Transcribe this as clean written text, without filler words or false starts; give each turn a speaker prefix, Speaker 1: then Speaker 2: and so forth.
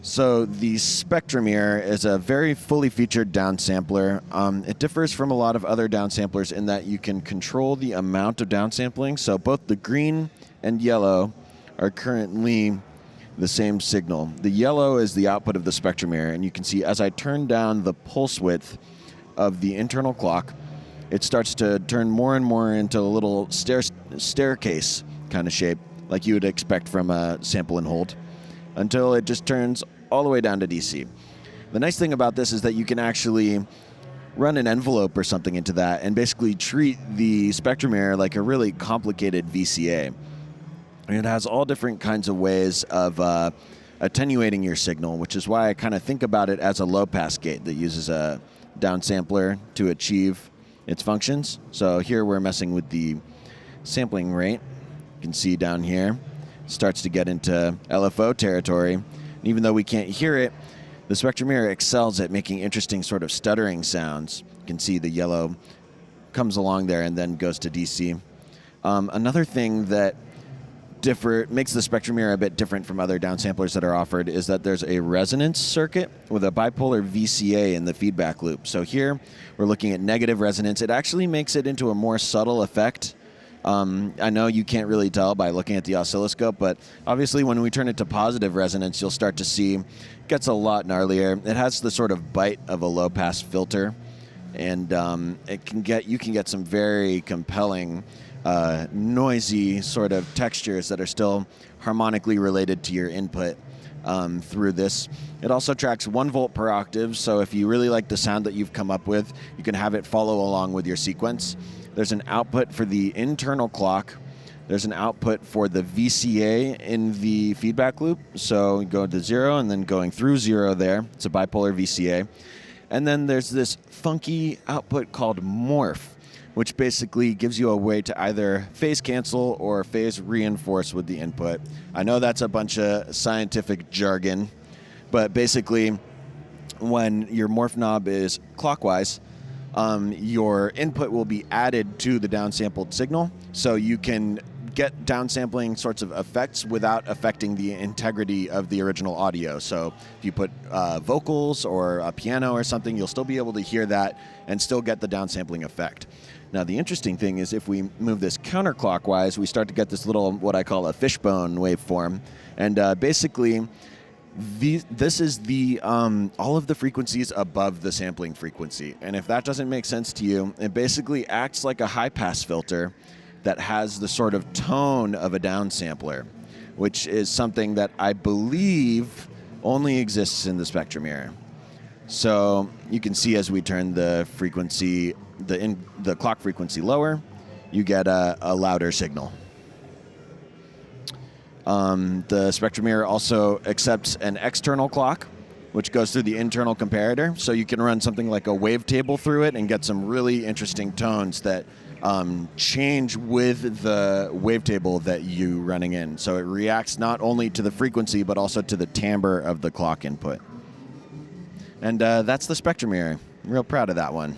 Speaker 1: So the Spectra mirror is a very fully featured downsampler. It differs from a lot of other downsamplers in that you can control the amount of downsampling. So both the green and yellow are currently the same signal. The yellow is the output of the Spectra mirror, and you can see as I turn down the pulse width of the internal clock, it starts to turn more and more into a little staircase kind of shape, like you would expect from a sample and hold, until it just turns all the way down to DC. The nice thing about this is that you can actually run an envelope or something into that and basically treat the Spectra mirror like a really complicated VCA. And it has all different kinds of ways of attenuating your signal, which is why I kind of think about it as a low-pass gate that uses a downsampler to achieve its functions. So here we're messing with the sampling rate. You can see down here, it starts to get into LFO territory. And even though we can't hear it, the Spectra mirror excels at making interesting sort of stuttering sounds. You can see the yellow comes along there and then goes to DC. Another thing that makes the Spectra mirror a bit different from other downsamplers that are offered is that there's a resonance circuit with a bipolar VCA in the feedback loop. So here we're looking at negative resonance. It actually makes it into a more subtle effect. I know you can't really tell by looking at the oscilloscope, but obviously when we turn it to positive resonance, you'll start to see it gets a lot gnarlier. It has the sort of bite of a low-pass filter, and you can get some very compelling noisy sort of textures that are still harmonically related to your input through this. It also tracks 1 volt per octave, so if you really like the sound that you've come up with, you can have it follow along with your sequence. There's an output for the internal clock. There's an output for the VCA in the feedback loop, so you go to 0 and then going through 0 there. It's a bipolar VCA. And then there's this funky output called Morph, which basically gives you a way to either phase cancel or phase reinforce with the input. I know that's a bunch of scientific jargon, but basically when your morph knob is clockwise, your input will be added to the downsampled signal, so you can get downsampling sorts of effects without affecting the integrity of the original audio. So if you put vocals or a piano or something, you'll still be able to hear that and still get the downsampling effect. Now, the interesting thing is if we move this counterclockwise, we start to get this little, what I call a fishbone waveform. And basically, this is the all of the frequencies above the sampling frequency. And if that doesn't make sense to you, it basically acts like a high-pass filter that has the sort of tone of a downsampler, which is something that I believe only exists in the Spectra mirror. So you can see as we turn the frequency, the clock frequency lower, you get a louder signal. The Spectra mirror also accepts an external clock, which goes through the internal comparator. So you can run something like a wavetable through it and get some really interesting tones that change with the wavetable that you're running in. So it reacts not only to the frequency, but also to the timbre of the clock input. And that's the Spectra mirror. I'm real proud of that one.